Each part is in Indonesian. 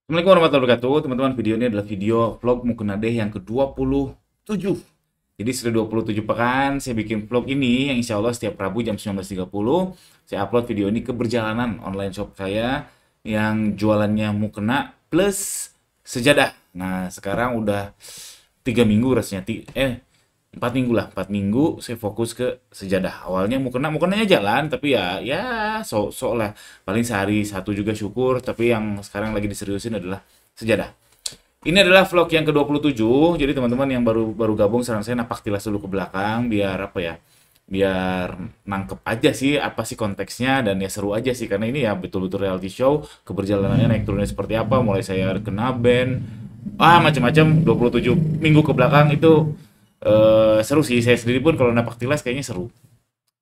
Assalamualaikum warahmatullahi wabarakatuh, teman-teman. Video ini adalah video vlog Mukenadeh yang ke-27. Jadi sudah 27 pekan saya bikin vlog ini yang insya Allah setiap Rabu jam 19.30 saya upload video ini ke perjalanan online shop saya yang jualannya mukena plus sejadah. Nah, sekarang udah 3 minggu rasanya, 4 minggu lah, 4 minggu saya fokus ke sejadah. Awalnya mukenanya jalan, tapi ya sok lah. Paling sehari satu juga syukur, tapi yang sekarang lagi diseriusin adalah sejadah. Ini adalah vlog yang ke-27. Jadi teman-teman yang baru baru gabung, saran saya napak tilas dulu ke belakang biar apa ya? Biar nangkep aja sih apa sih konteksnya, dan ya seru aja sih karena ini ya betul-betul reality show, keberjalanannya naik turunnya seperti apa, mulai saya kena band, macam-macam 27 minggu ke belakang itu seru sih. Saya sendiri pun kalau napak tilas kayaknya seru.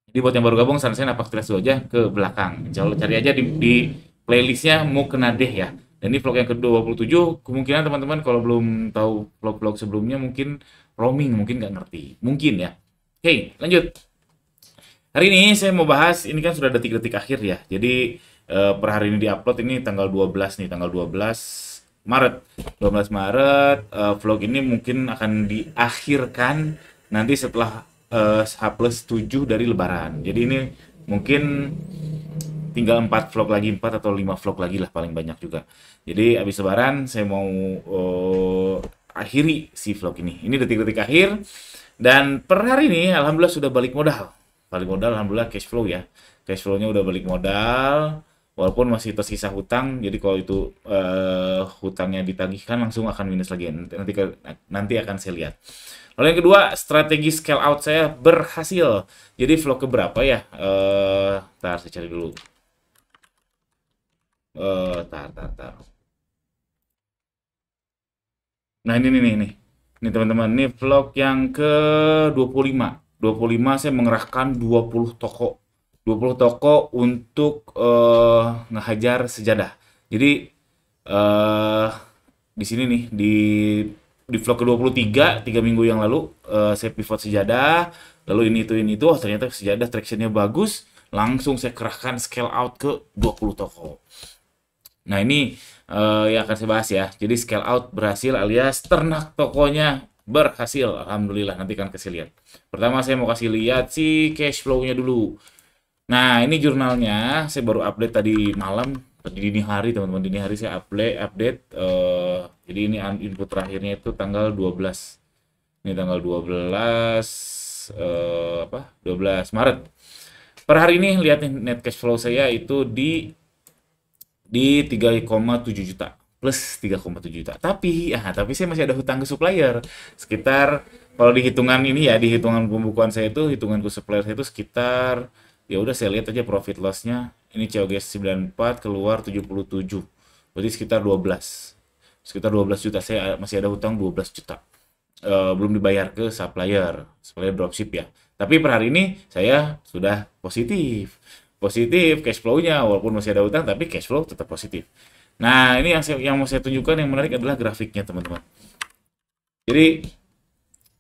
Jadi buat yang baru gabung, saran saya napak tilas dulu aja ke belakang. Cari aja di playlistnya mau kena deh ya. Dan ini vlog yang ke-27, kemungkinan teman-teman kalau belum tahu vlog-vlog sebelumnya mungkin roaming, mungkin nggak ngerti. Mungkin ya. Oke, lanjut. Hari ini saya mau bahas, ini kan sudah detik-detik akhir ya. Jadi per hari ini diupload ini tanggal 12 nih, tanggal 12 Maret. 12 Maret, vlog ini mungkin akan diakhirkan nanti setelah H+7 dari Lebaran. Jadi ini mungkin tinggal 4 vlog lagi, 4 atau 5 vlog lagi lah paling banyak juga. Jadi habis Lebaran saya mau akhiri si vlog ini. Ini detik-detik akhir. Dan per hari ini alhamdulillah sudah balik modal. Balik modal alhamdulillah, cash flow ya. Cash flow-nya udah balik modal. Walaupun masih tersisa hutang, jadi kalau itu hutangnya ditagihkan langsung akan minus lagi. Nanti akan saya lihat. Lalu yang kedua, strategi scale out saya berhasil. Jadi vlog keberapa ya? Ntar saya cari dulu. Tar. Nah ini nih, nih. Ini teman-teman, ini vlog yang ke 25. 25 saya mengerahkan 20 toko. 20 toko untuk ngehajar sejadah. Jadi di sini nih di vlog ke-23, 3 minggu yang lalu saya pivot sejadah, lalu ini itu, ternyata sejadah tractionnya bagus, langsung saya kerahkan scale out ke 20 toko. Nah ini yang akan saya bahas ya. Jadi scale out berhasil alias ternak tokonya berhasil. Alhamdulillah, nanti kan kasih lihat. Pertama saya mau kasih lihat si cash flow-nya dulu. Nah ini jurnalnya saya baru update tadi malam, tadi dini hari teman-teman, dini hari saya update. Jadi ini input terakhirnya itu tanggal 12. Ini tanggal 12 12 Maret. Per hari ini lihat nih net cash flow saya itu di 3,7 juta plus 3,7 juta. Tapi saya masih ada hutang ke supplier sekitar, kalau di hitungan ini ya, di hitungan pembukuan saya itu, hitungan ke supplier saya itu sekitar, ya udah saya lihat aja profit loss-nya. Ini COGS 94 keluar 77. Berarti sekitar 12. Sekitar 12 juta saya masih ada hutang 12 juta. Belum dibayar ke supplier dropship ya. Tapi per hari ini saya sudah positif. Positif cash flow-nya, walaupun masih ada hutang tapi cash flow tetap positif. Nah, ini yang mau saya tunjukkan yang menarik adalah grafiknya, teman-teman. Jadi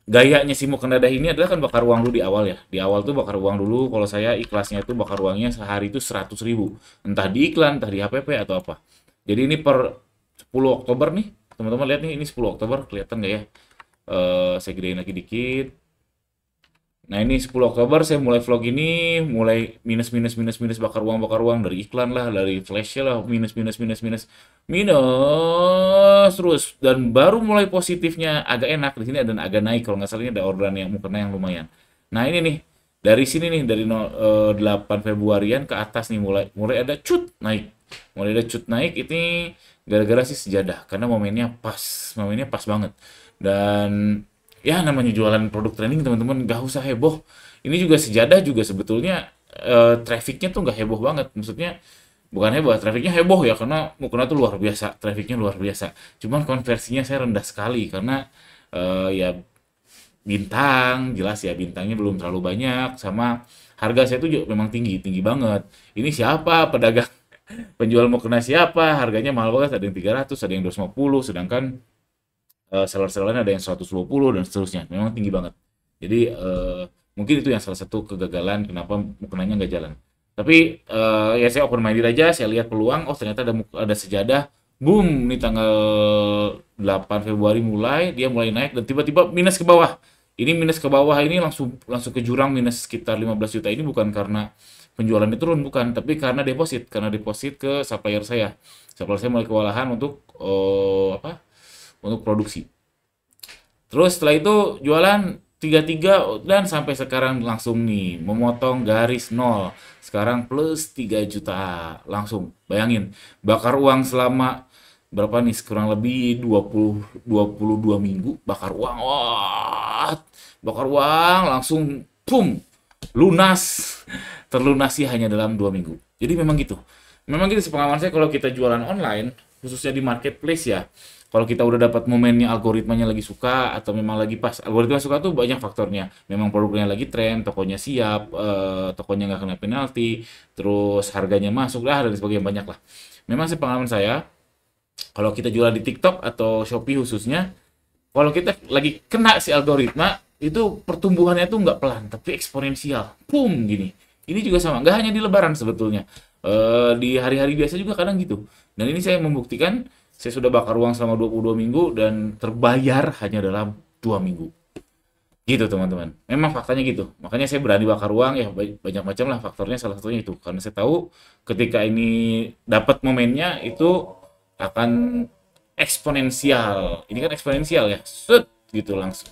gayanya si Mukendadah ini adalah kan bakar uang dulu di awal ya. Di awal tuh bakar uang dulu. Kalau saya ikhlasnya itu bakar uangnya sehari itu 100.000. Entah di iklan, entah di HPP atau apa. Jadi ini per 10 Oktober nih. Teman-teman lihat nih, ini 10 Oktober. Kelihatan nggak ya? Saya gedein lagi dikit. Nah ini 10 Oktober saya mulai vlog ini, mulai minus bakar uang dari iklan lah, dari flash lah, minus terus, dan baru mulai positifnya agak enak di sini, ada agak naik, kalau nggak salah ini ada orderan yang mukena yang lumayan. Nah ini nih dari sini nih, dari 8 Februarian ke atas nih mulai ada cut naik, ini gara-gara sih sejadah karena momennya pas banget. Dan ya namanya jualan produk training teman-teman, nggak usah heboh. Ini juga sejadah juga sebetulnya trafficnya tuh nggak heboh banget. Maksudnya bukan heboh, trafficnya heboh ya karena mukena tuh luar biasa, trafficnya luar biasa. Cuman konversinya saya rendah sekali karena ya bintang, jelas ya bintangnya belum terlalu banyak, sama harga saya tuh juga memang tinggi tinggi banget. Ini siapa pedagang penjual mukena, siapa harganya mahal banget, ada yang 300, ada yang 250, sedangkan seller-seller lain ada yang 120 dan seterusnya. Memang tinggi banget. Jadi mungkin itu yang salah satu kegagalan kenapa mukenanya nggak jalan. Tapi ya saya open minded aja, saya lihat peluang, oh ternyata ada sejadah, boom, nih tanggal 8 Februari dia mulai naik dan tiba-tiba minus ke bawah. Ini minus ke bawah ini langsung langsung ke jurang minus sekitar 15 juta. Ini bukan karena penjualannya turun, bukan, tapi karena deposit ke supplier saya. Supplier saya mulai kewalahan untuk untuk produksi. Terus setelah itu jualan 33 dan sampai sekarang langsung nih memotong garis nol. Sekarang plus 3 juta langsung. Bayangin, bakar uang selama berapa nih? Kurang lebih 22 minggu bakar uang. Wah, bakar uang langsung pum lunas. Terlunasi hanya dalam 2 minggu. Jadi memang gitu. Memang gitu sepengalaman saya kalau kita jualan online, khususnya di marketplace ya. Kalau kita udah dapat momennya, algoritmanya lagi suka atau memang lagi pas. Algoritma suka tuh banyak faktornya. Memang produknya lagi tren, tokonya siap, tokonya nggak kena penalti, terus harganya masuk lah dan sebagainya, banyak lah. Memang sih pengalaman saya, kalau kita jualan di TikTok atau Shopee khususnya, kalau kita lagi kena si algoritma, itu pertumbuhannya tuh nggak pelan, tapi eksponensial. Boom, gini. Ini juga sama, nggak hanya di lebaran sebetulnya. Di hari-hari biasa juga kadang gitu. Dan ini saya membuktikan, saya sudah bakar uang selama 22 minggu dan terbayar hanya dalam 2 minggu. Gitu teman-teman. Memang faktanya gitu. Makanya saya berani bakar uang, ya banyak macam lah faktornya, salah satunya itu. Karena saya tahu ketika ini dapat momennya itu akan eksponensial. Ini kan eksponensial ya. Set gitu langsung.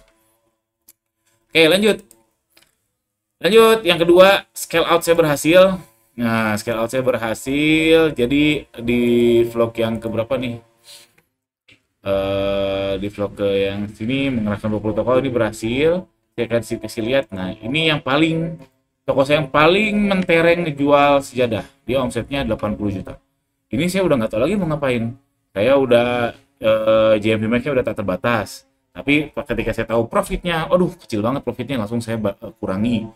Oke, lanjut. Lanjut, yang kedua, scale out saya berhasil. Nah, scale out saya berhasil. Jadi di vlog yang keberapa nih? Di vlog ke yang sini mengerahkan 20 toko ini berhasil. Saya kasih lihat. Nah, ini yang paling toko saya yang paling mentereng ngejual sejadah. Dia omsetnya 80 juta. Ini saya udah nggak tahu lagi mau ngapain. Saya udah JMP Max-nya udah tak terbatas. Tapi ketika saya tahu profitnya, aduh kecil banget profitnya, langsung saya kurangi.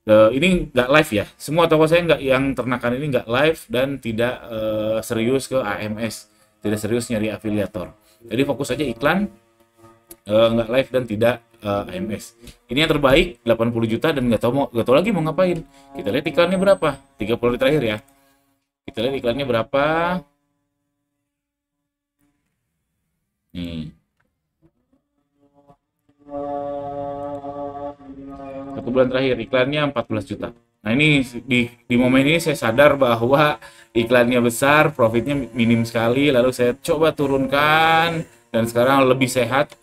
Ini nggak live ya. Semua toko saya nggak, yang ternakan ini nggak live dan tidak serius ke AMS, tidak serius nyari afiliator. Jadi fokus aja iklan, nggak live dan tidak AMS. Ini yang terbaik 80 juta dan nggak tahu lagi mau ngapain. Kita lihat iklannya berapa. 30 hari terakhir ya. Kita lihat iklannya berapa. Nih. 1 bulan terakhir iklannya 14 juta. Nah ini di momen ini saya sadar bahwa iklannya besar, profitnya minim sekali, lalu saya coba turunkan dan sekarang lebih sehat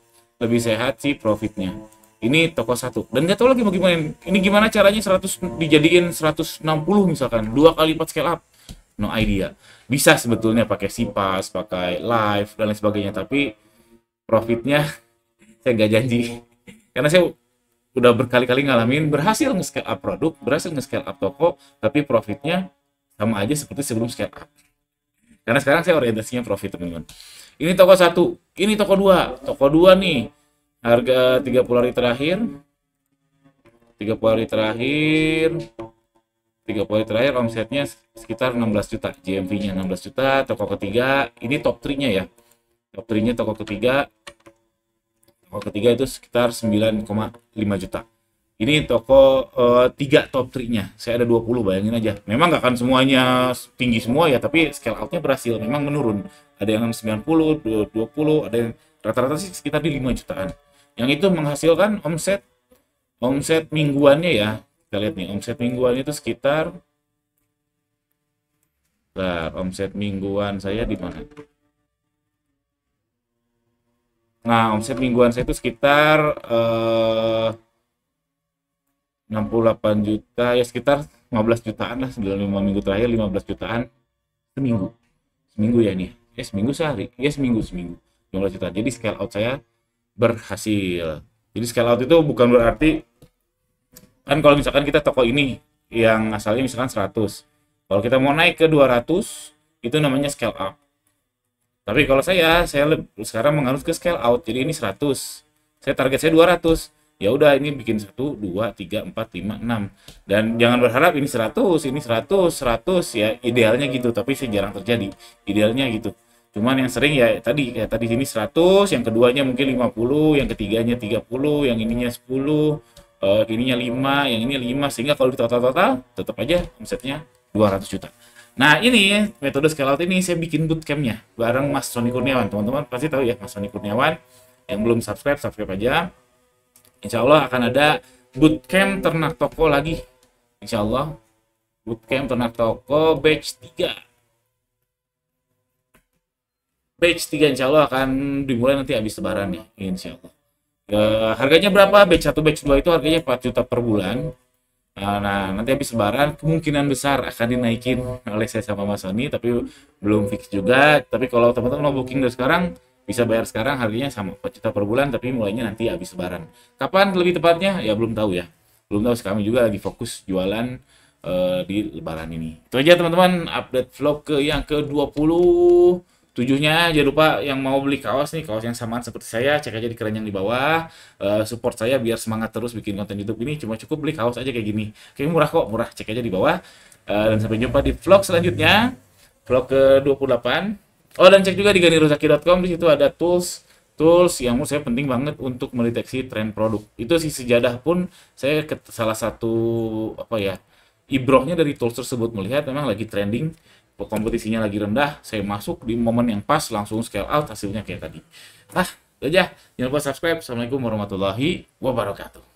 sih profitnya. Ini toko satu dan nggak tahu lagi mau gimana. Ini gimana caranya 100 dijadiin 160 misalkan, 2 kali lipat scale up. No idea. Bisa sebetulnya pakai Sipas, pakai live dan lain sebagainya, tapi profitnya saya nggak janji. Karena saya udah berkali-kali ngalamin berhasil nge-scale up produk, berhasil nge-scale up toko, tapi profitnya sama aja seperti sebelum scale up. Karena sekarang saya orientasinya profit, teman-teman. Ini toko satu, ini toko dua. Toko dua nih, harga 30 hari terakhir. 30 hari terakhir. 30 hari terakhir omsetnya sekitar 16 juta. GMV-nya 16 juta. Toko ketiga, ini top 3-nya ya. Top 3-nya toko ketiga. Toko ketiga itu sekitar 9,5 juta. Ini toko 3 top 3-nya. Saya ada 20, bayangin aja. Memang nggak akan semuanya tinggi semua ya, tapi scale out-nya berhasil. Memang menurun. Ada yang 90, 20, ada yang rata-rata sih sekitar di 5 jutaan. Yang itu menghasilkan omset mingguannya ya. Kita lihat nih, omset mingguan itu sekitar, omset mingguan saya di mana? Nah, omset mingguan saya itu sekitar 68 juta, ya sekitar 15 jutaan lah, 95 minggu terakhir 15 jutaan seminggu. Seminggu ya nih. Seminggu sehari. Ya seminggu 15 juta. Jadi scale out saya berhasil. Jadi scale out itu bukan berarti kan kalau misalkan kita toko ini yang asalnya misalkan 100. Kalau kita mau naik ke 200, itu namanya scale up. Tapi kalau saya sekarang menganut ke scale out. Jadi ini 100. Saya target saya 200. Ya udah ini bikin 1, 2, 3, 4, 5, 6. Dan jangan berharap ini 100, ini 100, 100 ya, idealnya gitu, tapi sih jarang terjadi. Idealnya gitu. Cuman yang sering ya tadi sini 100, yang keduanya mungkin 50, yang ketiganya 30, yang ininya 10, ininya 5, yang ini 5, sehingga kalau di total tetap aja omsetnya 200 juta. Nah, ini metode scale out ini saya bikin bootcampnya bareng Mas Sony Kurniawan. Teman-teman pasti tahu ya Mas Sony Kurniawan. Yang belum subscribe, subscribe aja. Insya Allah akan ada bootcamp ternak toko lagi. Insya Allah bootcamp ternak toko batch 3. Batch 3 insya Allah akan dimulai nanti habis lebaran ya, insya Allah. Harganya berapa? Batch 1, batch 2 itu harganya 4 juta per bulan. Nah, nanti habis lebaran kemungkinan besar akan dinaikin oleh saya sama Mas Sony, tapi belum fix juga. Tapi kalau teman-teman mau booking dari sekarang, bisa bayar sekarang, harganya sama 4 juta per bulan, tapi mulainya nanti habis lebaran. Kapan lebih tepatnya? Ya belum tahu ya. Belum tahu, kami juga lagi fokus jualan di lebaran ini. Itu aja teman-teman, update vlog ke yang ke-27-nya. Jangan lupa yang mau beli kaos nih, kaos yang samaan seperti saya, cek aja di keranjang di bawah. Support saya biar semangat terus bikin konten YouTube ini. Cuma cukup beli kaos aja kayak gini. Kayak murah kok, murah. Cek aja di bawah. Dan sampai jumpa di vlog selanjutnya. Vlog ke-28. Oh, dan cek juga di ganirozaki.com, di situ ada tools yang menurut saya penting banget untuk mendeteksi tren produk. Itu si sejadah pun saya ke salah satu apa ya, ibrohnya dari tools tersebut, melihat memang lagi trending, kompetisinya lagi rendah, saya masuk di momen yang pas, langsung scale out, hasilnya kayak tadi. Itu aja. Jangan lupa subscribe. Assalamualaikum warahmatullahi wabarakatuh.